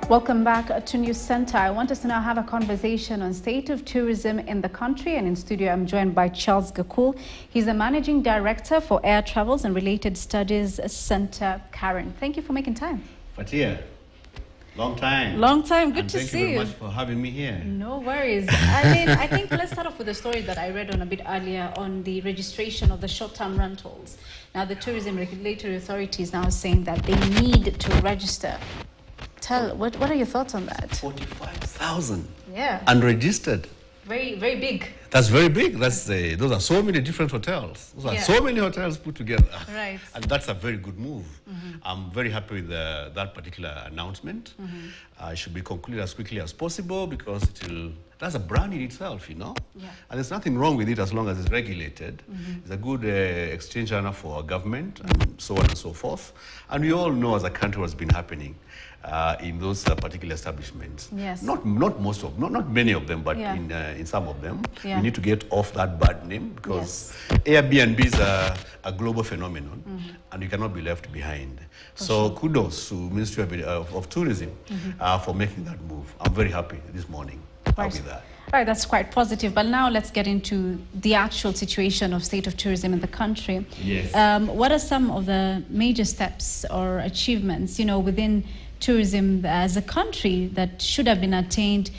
Welcome back to News Center. I want us to now have a conversation on state of tourism in the country. And in studio, I'm joined by Charles Gakul. He's the Managing Director for Air Travels and Related Studies Center, Karen. Thank you for making time. Fatia, long time. Long time. Good to see you. Thank you very much for having me here. No worries. I think let's start off with a story that I read on a bit earlier on the registration of the short-term rentals. Now, the Tourism Regulatory Authority is now saying that they need to register. What are your thoughts on that? 45,000. Yeah. Unregistered. Very, very big. That's very big. Those are so many different hotels. Those are so many hotels put together. Right. And that's a very good move. I'm very happy with that particular announcement. It should be concluded as quickly as possible because that's a brand in itself, you know. Yeah. And there's nothing wrong with it as long as it's regulated. It's a good exchange channel for our government and so on and so forth. And we all know as a country what's been happening in those particular establishments. Yes. Not many of them, but in some of them. Yeah. We need to get off that bad name because Airbnb is a global phenomenon and you cannot be left behind. So kudos to Ministry of Tourism for making that move. I'm very happy this morning with that. All right, that's quite positive. But now let's get into the actual situation of state of tourism in the country. Yes. What are some of the major steps or achievements, within tourism as a country that should have been attained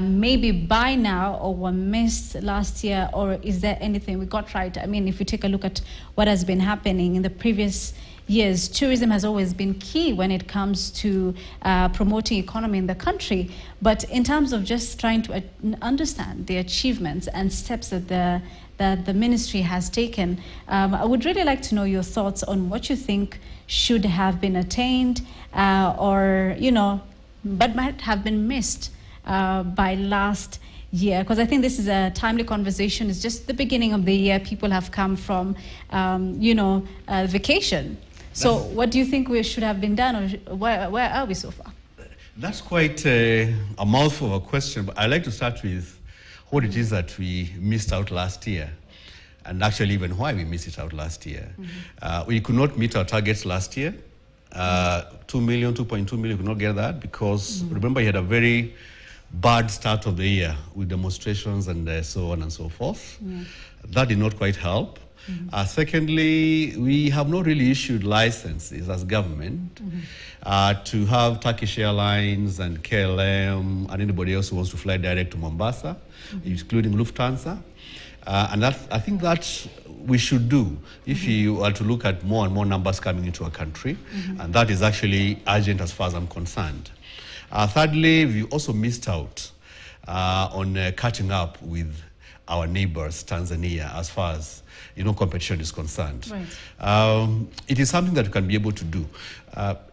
maybe by now or were missed last year? Or is there anything we got right? I mean, if you take a look at what has been happening in the previous years, tourism has always been key when it comes to promoting economy in the country. But in terms of just trying to understand the achievements and steps that the ministry has taken, I would really like to know your thoughts on what you think should have been attained or, but might have been missed by last year. Because I think this is a timely conversation. It's just the beginning of the year. People have come from, vacation. So what do you think we should have been done, or where are we so far? That's quite a mouthful of a question, but I'd like to start with what it is that we missed out last year, and actually even why we missed it out last year. We could not meet our targets last year. 2.2 million, we could not get that because, remember, you had a very bad start of the year with demonstrations and so on and so forth. That did not quite help. Secondly, we have not really issued licenses as government to have Turkish Airlines and KLM and anybody else who wants to fly direct to Mombasa, including Lufthansa. And I think that we should do if you are to look at more and more numbers coming into our country. And that is actually urgent as far as I'm concerned. Thirdly, we also missed out on catching up with our neighbors, Tanzania, as far as competition is concerned. Right. It is something that you can be able to do.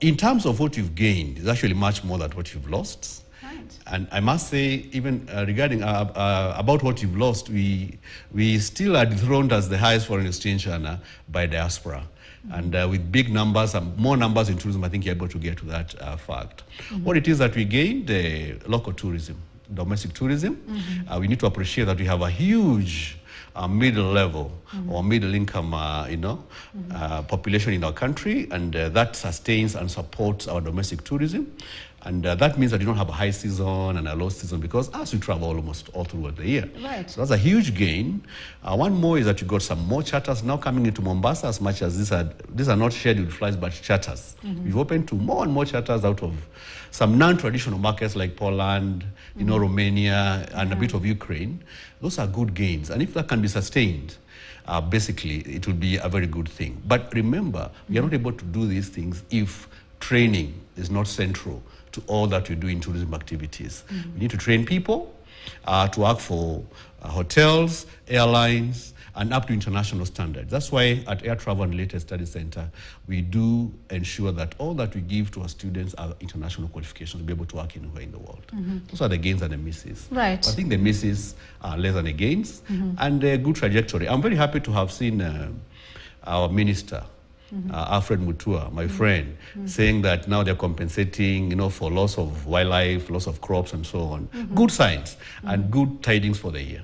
In terms of what you've gained, it's actually much more than what you've lost. Right. And I must say, even regarding about what you've lost, we still are dethroned as the highest foreign exchange earner by diaspora. And with big numbers and more numbers in tourism, I think you're able to get to that fact. What it is that we gained, local tourism, domestic tourism, we need to appreciate that we have a huge middle level or middle income, population in our country, and that sustains and supports our domestic tourism. And that means that you don't have a high season and a low season because as we travel almost all throughout the year. Right. So that's a huge gain. One more is that you got some more charters now coming into Mombasa, as much as these are not scheduled flights but charters. We've opened to more and more charters out of some non-traditional markets like Poland, Romania, and a bit of Ukraine. Those are good gains. And if that can be sustained, basically, it will be a very good thing. But remember, we are not able to do these things if training is not central to all that we do in tourism activities. We need to train people to work for hotels, airlines, and up to international standards. That's why at Air Travel and Related Studies Center, we do ensure that all that we give to our students are international qualifications to be able to work anywhere in the world. Those are the gains and the misses. Right. I think the misses are less than the gains, and a good trajectory. I'm very happy to have seen our minister, Alfred Mutua, my friend, saying that now they're compensating, for loss of wildlife, loss of crops, and so on. Good signs and good tidings for the year.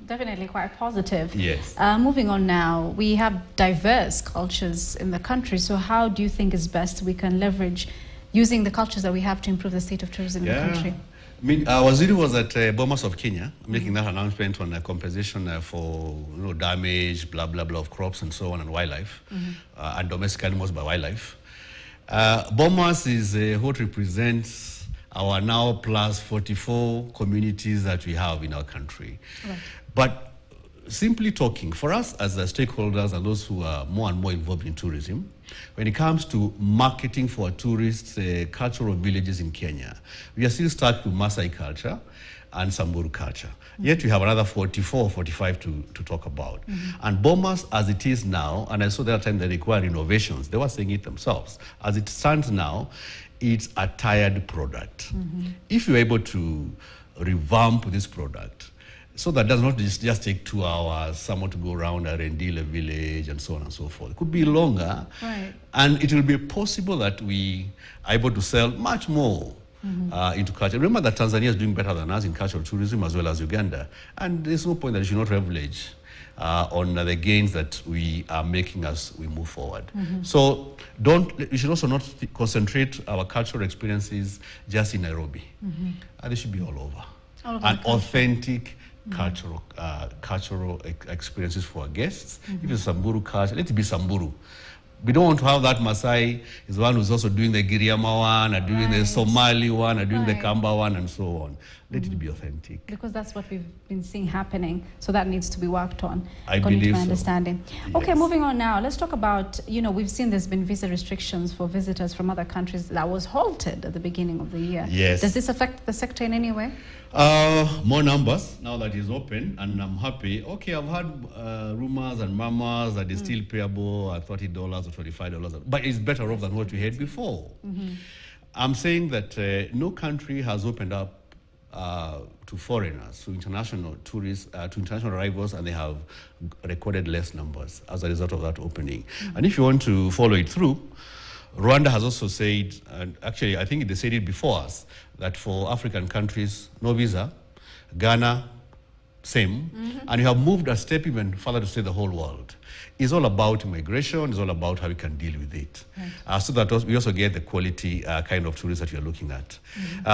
Definitely quite positive. Yes. Moving on now, we have diverse cultures in the country. So how do you think is best we can leverage, using the cultures that we have to improve the state of tourism in the country? I mean, Waziri was at Bomas of Kenya, making that announcement on compensation for damage, blah, blah, blah, of crops and so on, and wildlife, and domestic animals by wildlife. Bomas is what represents our now plus 44 communities that we have in our country. Right. But simply talking, for us as stakeholders and those who are more and more involved in tourism, when it comes to marketing for tourists, cultural villages in Kenya, we are still stuck with Maasai culture and Samburu culture. Yet we have another 44 or 45 to talk about. And Bomas, as it is now, and I saw that time they require innovations, they were saying it themselves, as it stands now, it's a tired product. If you're able to revamp this product, so that does not just take 2 hours, someone to go around Arendile village and so on and so forth. It could be longer, right. And it will be possible that we are able to sell much more into culture. Remember that Tanzania is doing better than us in cultural tourism as well as Uganda. And there's no point that you should not leverage on the gains that we are making as we move forward. So we should also not concentrate our cultural experiences just in Nairobi. They should be all over. And authentic cultural experiences for our guests. If it's Samburu culture, let it be Samburu. We don't want to have that Maasai is the one who's also doing the Giriama one, or doing the Somali one, or doing the Kamba one, and so on. Let it be authentic. Because that's what we've been seeing happening. So that needs to be worked on, I believe to my so. Understanding. Okay, moving on now. Let's talk about, we've seen there's been visa restrictions for visitors from other countries that was halted at the beginning of the year. Yes. Does this affect the sector in any way? More numbers now that it's open, and I'm happy. Okay, I've had rumors and murmurs that it's still payable at $30 or $25, but it's better off than what we had before. I'm saying that no country has opened up to foreigners, to international tourists, to international arrivals, and they have recorded less numbers as a result of that opening. And if you want to follow it through, Rwanda has also said, and actually I think they said it before us, that for African countries, no visa. Ghana, same. And you have moved a step even further to say the whole world. It's all about immigration. It's all about how we can deal with it. Right. So that we also get the quality kind of tourists that we are looking at.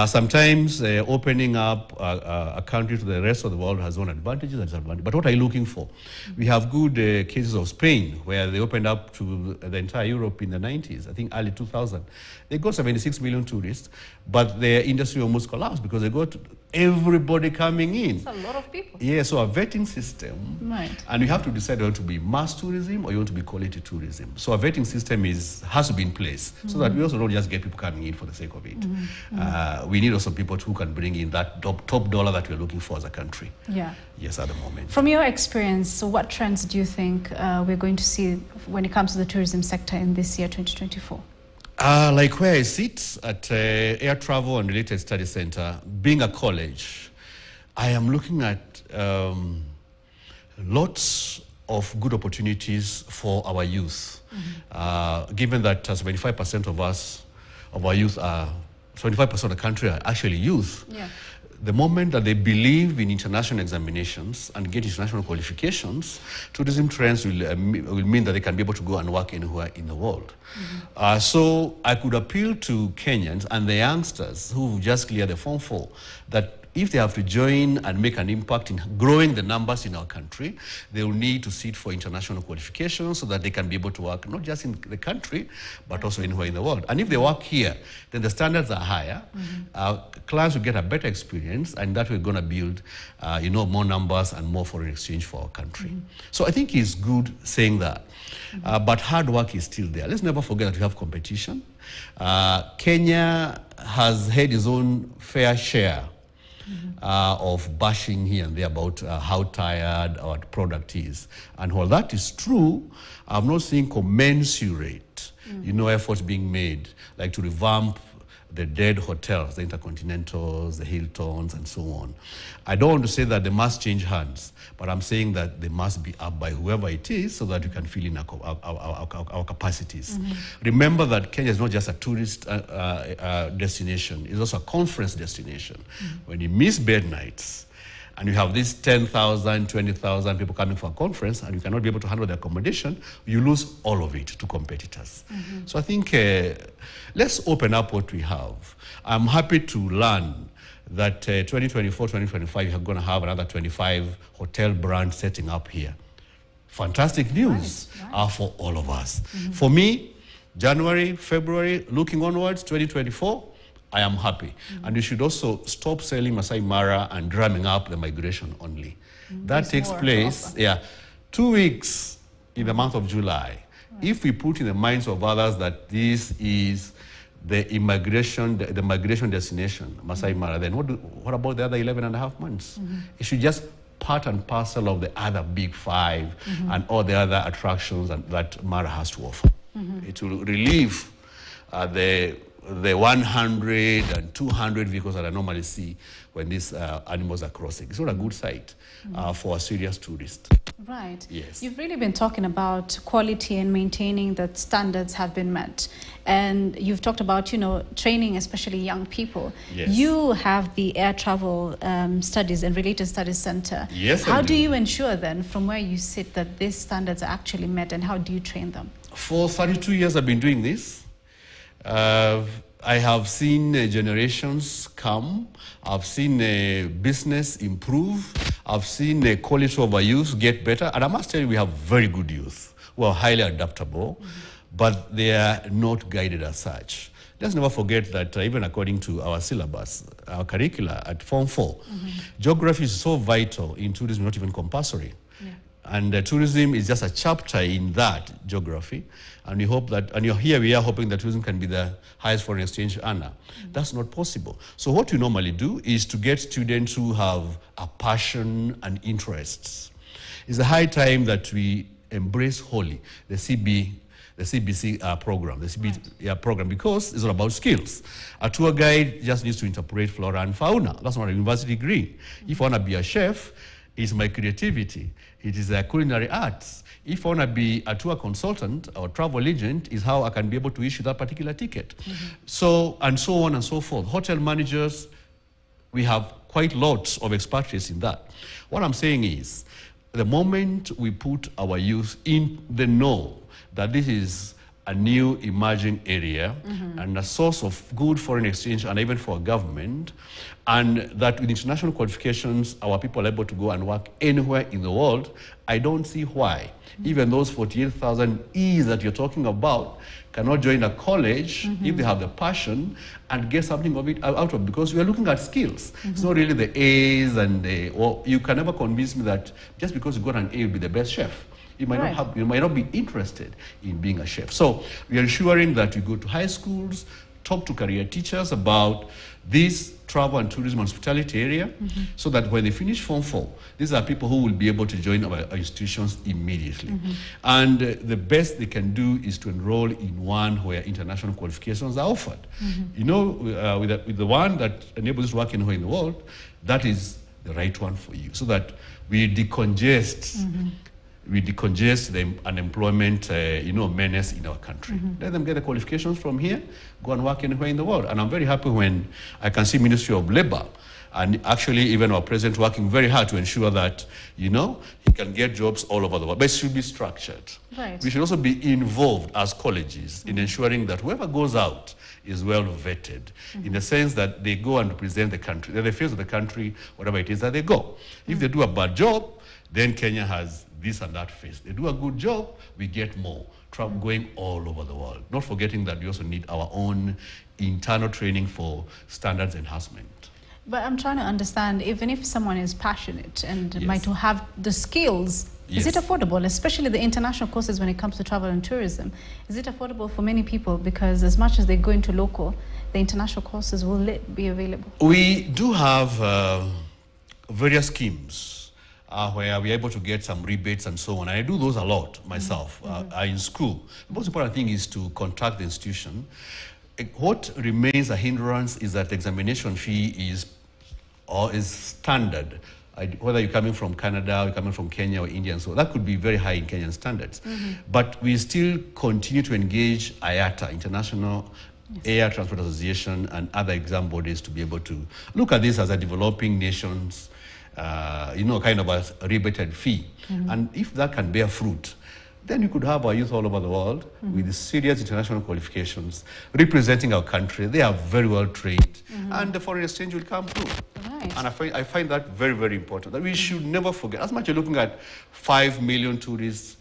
Sometimes opening up a country to the rest of the world has own advantages and disadvantages. But what are you looking for? We have good cases of Spain, where they opened up to the entire Europe in the 90s, I think early 2000. They got 76 million tourists, but their industry almost collapsed because they got everybody coming in. That's a lot of people. Yeah, so a vetting system. Right. And you have to decide whether to be mass tourism or you want to be quality tourism. So a vetting system has to be in place so that we also don't just get people coming in for the sake of it. We need also people who can bring in that top dollar that we're looking for as a country. Yeah. Yes, at the moment. From your experience, so what trends do you think we're going to see when it comes to the tourism sector in this year, 2024? Like where I sit at Air Travel and Related Study Center, being a college, I am looking at lots of good opportunities for our youth. Given that 75% of our youth are, 25% of the country are actually youth. Yeah. The moment that they believe in international examinations and get international qualifications, tourism trends will mean that they can be able to go and work anywhere in the world. So I could appeal to Kenyans and the youngsters who just cleared the Form 4 that if they have to join and make an impact in growing the numbers in our country, they will need to sit for international qualifications so that they can be able to work not just in the country, but also anywhere in the world. And if they work here, then the standards are higher. Clients will get a better experience, and that we're going to build, more numbers and more foreign exchange for our country. So I think it's good saying that. But hard work is still there. Let's never forget that we have competition. Kenya has had its own fair share of bashing here and there about how tired our product is. And while that is true, I'm not seeing commensurate, efforts being made, like to revamp the dead hotels, the Intercontinentals, the Hiltons, and so on. I don't want to say that they must change hands, but I'm saying that they must be up by whoever it is so that we can fill in our capacities. Remember that Kenya is not just a tourist destination, it's also a conference destination. When you miss bed nights, and you have these 10,000, 20,000 people coming for a conference, and you cannot be able to handle the accommodation, you lose all of it to competitors. So I think let's open up what we have. I'm happy to learn that 2024, 2025, you're going to have another 25 hotel brands setting up here. Fantastic news for all of us. For me, January, February, looking onwards, 2024, I am happy. And you should also stop selling Masai Mara and drumming up the migration only. That takes place, 2 weeks in the month of July. If we put in the minds of others that this is the migration destination, Masai Mara, then what about the other 11 and a half months? It should just part and parcel of the other big 5 and all the other attractions that Mara has to offer. It will relieve the 100 and 200 vehicles that I normally see when these animals are crossing. It's not a good sight for a serious tourist. Right. Yes. You've really been talking about quality and maintaining that standards have been met. And you've talked about, training, especially young people. Yes. You have the Air Travel Studies and Related Studies Center. Yes, How do you ensure then, from where you sit, that these standards are actually met, and how do you train them? For 32 years I've been doing this. I have seen generations come. I've seen business improve. I've seen quality of our youth get better. And I must tell you, we have very good youth who are highly adaptable, but they are not guided as such. Let's never forget that even according to our syllabus, our curricula at Form 4, geography is so vital in tourism, not even compulsory. And tourism is just a chapter in that geography. And we hope that, and here we are hoping that tourism can be the highest foreign exchange earner. That's not possible. So what we normally do is to get students who have a passion and interests. It's a high time that we embrace wholly the CBC program, the CBC program, because it's all about skills. A tour guide just needs to interpret flora and fauna. That's not a university degree. If I want to be a chef, it's my creativity. It is a culinary arts. If I want to be a tour consultant or travel agent, is how I can be able to issue that particular ticket. So, and so on and so forth. Hotel managers, we have quite lots of expatriates in that. What I'm saying is, the moment we put our youth in the know that this is a new emerging area and a source of good foreign exchange and even for government, and that with international qualifications, our people are able to go and work anywhere in the world, I don't see why even those 48,000 E's that you're talking about cannot join a college if they have the passion and get something of it out of it, because we are looking at skills. It's not really the A's and you can never convince me that just because you got an A, you'll be the best chef. You might not have, you might not be interested in being a chef. So we are ensuring that we go to high schools, talk to career teachers about this travel and tourism and hospitality area, so that when they finish Form 4, these are people who will be able to join our institutions immediately. And the best they can do is to enroll in one where international qualifications are offered. You know, with the one that enables you to work anywhere in the world, that is the right one for you, so that we decongest the unemployment, menace in our country. Let them get the qualifications from here, go and work anywhere in the world. And I'm very happy when I can see Ministry of Labor and actually even our president working very hard to ensure that, he can get jobs all over the world. But it should be structured. Right. We should also be involved as colleges in ensuring that whoever goes out is well vetted, in the sense that they go and represent the country. They're the face of the country, whatever it is that they go. If they do a bad job, then Kenya has this and that face. They do a good job, we get more. Travel going all over the world. Not forgetting that we also need our own internal training for standards enhancement. But I'm trying to understand, even if someone is passionate and might have the skills, is it affordable, especially the international courses when it comes to travel and tourism? Is it affordable for many people? Because as much as they go into local, the international courses will be available. We do have various schemes where we're able to get some rebates and so on. And I do those a lot myself in school. The most important thing is to contact the institution. What remains a hindrance is that the examination fee is standard. Whether you're coming from Canada, you're coming from Kenya or India, and so that could be very high in Kenyan standards. But we still continue to engage IATA, International Air Transport Association, and other exam bodies to be able to look at this as a developing nations kind of a rebated fee. And if that can bear fruit, then you could have our youth all over the world with serious international qualifications representing our country. They are very well trained, and the foreign exchange will come through. Right. And I find that very, very important. That we should never forget. As much as you're looking at 5 million tourists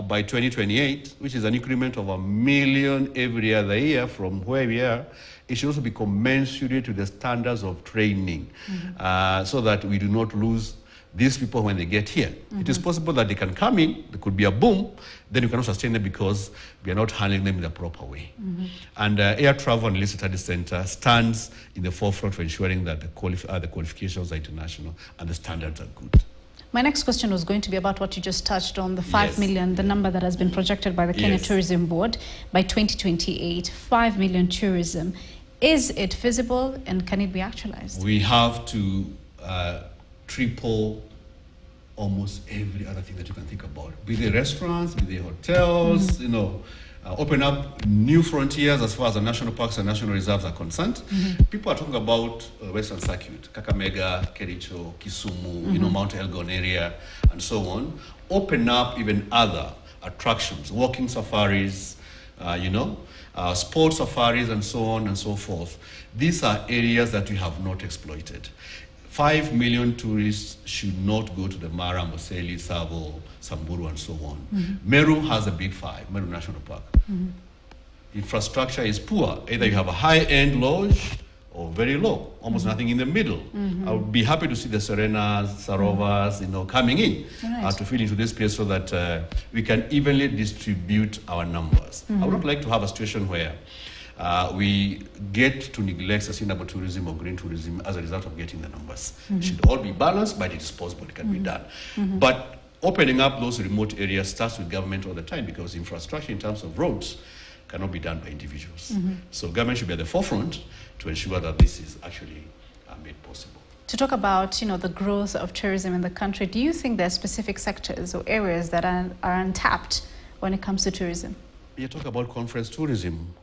by 2028, which is an increment of 1 million every other year from where we are, it should also be commensurate to the standards of training, so that we do not lose these people when they get here. It is possible that they can come in, there could be a boom, then you cannot sustain them because we are not handling them in the proper way. And Air Travel and Leisure Studies Center stands in the forefront for ensuring that the qualifications are international and the standards are good. My next question was going to be about what you just touched on, the 5 Yes. million, the number that has been projected by the Kenya Yes. Tourism Board by 2028, 5 million tourism. Is it feasible and can it be actualized? We have to triple almost every other thing that you can think about. Be they restaurants, be they hotels, open up new frontiers as far as the national parks and national reserves are concerned. People are talking about Western Circuit, Kakamega, Kericho, Kisumu, Mount Elgon area, and so on. Open up even other attractions, walking safaris, sports safaris, and so on and so forth. These are areas that we have not exploited. 5 million tourists should not go to the Mara, Amboseli, Tsavo, Samburu, and so on. Meru has a big 5, Meru National Park. Infrastructure is poor. Either you have a high-end lodge or very low, almost nothing in the middle. I would be happy to see the Serenas, Sarovas, coming in to fill into this place so that we can evenly distribute our numbers. I would not like to have a situation where we get to neglect sustainable tourism or green tourism as a result of getting the numbers. It should all be balanced, but it is possible, it can be done. But opening up those remote areas starts with government all the time, because infrastructure in terms of roads cannot be done by individuals. So government should be at the forefront to ensure that this is actually made possible. To talk about, the growth of tourism in the country, do you think there are specific sectors or areas that are untapped when it comes to tourism? You talk about conference tourism.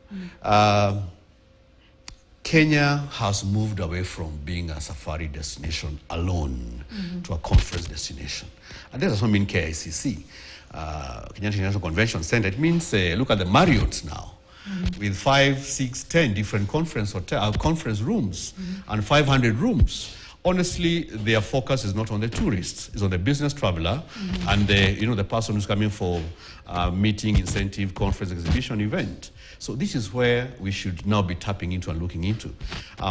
Kenya has moved away from being a safari destination alone to a conference destination. And that does not mean KICC, Kenya International Convention Center. It means, look at the Marriott now, with 5, 6, 10 different conference rooms and 500 rooms. Honestly, their focus is not on the tourists; it's on the business traveler and the person who's coming for meeting, incentive, conference, exhibition, event. So this is where we should now be tapping into and looking into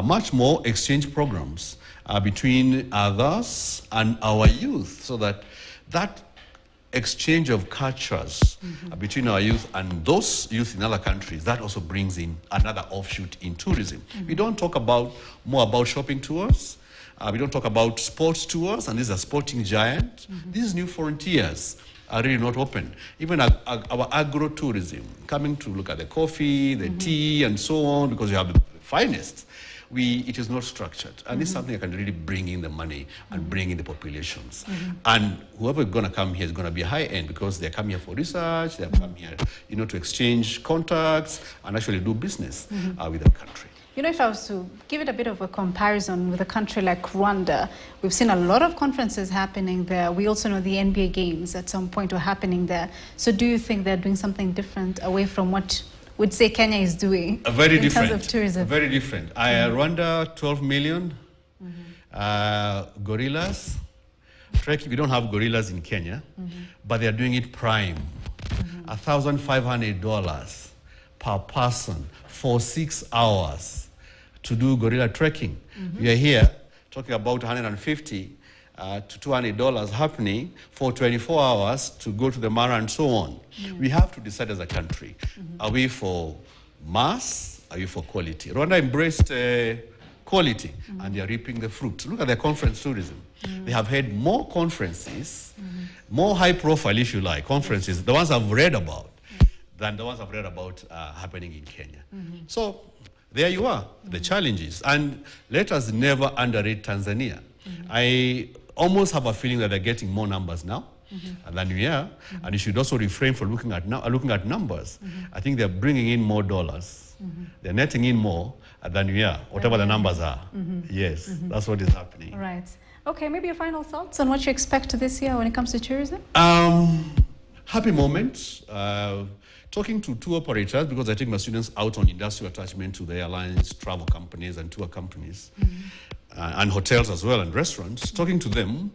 much more exchange programs between others and our youth, so that exchange of cultures between our youth and those youth in other countries, that also brings in another offshoot in tourism. We don't talk more about shopping tours. We don't talk about sports tours, and this is a sporting giant. These new frontiers are really not open. Even our agro-tourism, coming to look at the coffee, the tea, and so on, because you have the finest, it is not structured. And this is something that can really bring in the money and bring in the populations. And whoever is going to come here is going to be high-end, because they're coming here for research, they're coming here to exchange contacts and actually do business with the country. If I was to give it a bit of a comparison with a country like Rwanda, we've seen a lot of conferences happening there. We also know the NBA games at some point were happening there. So do you think they're doing something different away from what would say Kenya is doing in terms of tourism? Very different. Rwanda, 12 million. Gorillas. Trekking, we don't have gorillas in Kenya, but they're doing it prime. $1,500 per person for 6 hours to do gorilla trekking. We are here talking about $150 to $200 happening for 24 hours to go to the Mara and so on. We have to decide as a country, are we for mass, are we for quality? Rwanda embraced quality and they are reaping the fruit. Look at their conference tourism. They have had more conferences, more high profile, if you like, conferences, the ones I've read about, than the ones I've read about happening in Kenya. So there you are, the challenges. And let us never underrate Tanzania. I almost have a feeling that they're getting more numbers now than we are. And you should also refrain from looking at numbers. I think they're bringing in more dollars. They're netting in more than we are, whatever the numbers are. Yes, that's what is happening. Right. Okay, maybe your final thoughts on what you expect this year when it comes to tourism? Happy moments. Talking to tour operators, because I take my students out on industrial attachment to the airlines, travel companies, and tour companies, and hotels as well, and restaurants. Talking to them,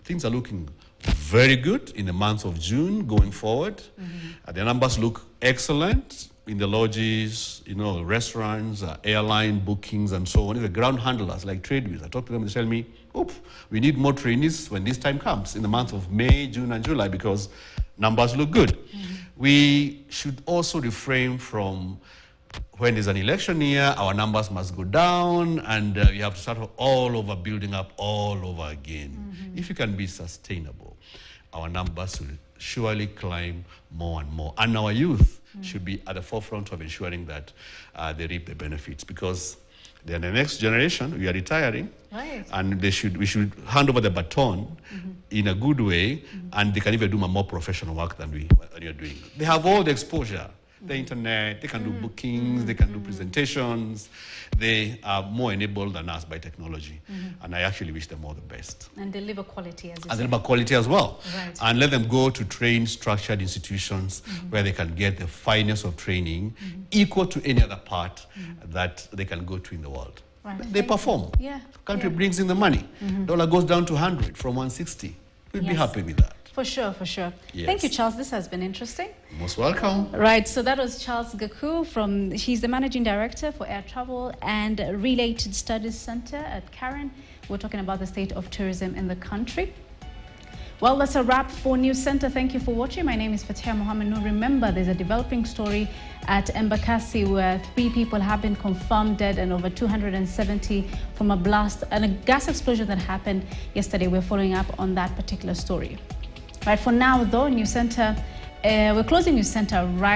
things are looking very good in the month of June going forward. The numbers look excellent in the lodges, restaurants, airline bookings, and so on. The ground handlers like Tradeways, I talk to them and they tell me, we need more trainees when this time comes in the month of May, June, and July, because numbers look good. We should also refrain from, when there's an election year, our numbers must go down, and you have to start all over, building up all over again. If you can be sustainable, our numbers will surely climb more and more. And our youth should be at the forefront of ensuring that they reap the benefits, because they're the next generation. We are retiring, right, and we should hand over the baton in a good way, and they can even do more professional work than we are doing. They have all the exposure, the internet, they can do bookings, they can do presentations. They are more enabled than us by technology, and I actually wish them all the best. And deliver quality, as you And say. deliver quality as well. Right. And let them go to trained, structured institutions where they can get the finest of training, equal to any other part that they can go to in the world. Right. They perform. Yeah. Country brings in the money. Dollar goes down to 100 from 160. We'll be happy with that. For sure, for sure. Yes. Thank you, Charles. This has been interesting. Most welcome. Right, so that was Charles Gaku he's the Managing Director for Air Travel and Related Studies Center at Karen. We're talking about the state of tourism in the country. Well, that's a wrap for News Center. Thank you for watching. My name is Fatia Mohammed Noor. Remember, there's a developing story at Embakasi where 3 people have been confirmed dead and over 270 from a blast and a gas explosion that happened yesterday. We're following up on that particular story. Right, for now, though, News Center, we're closing News Center right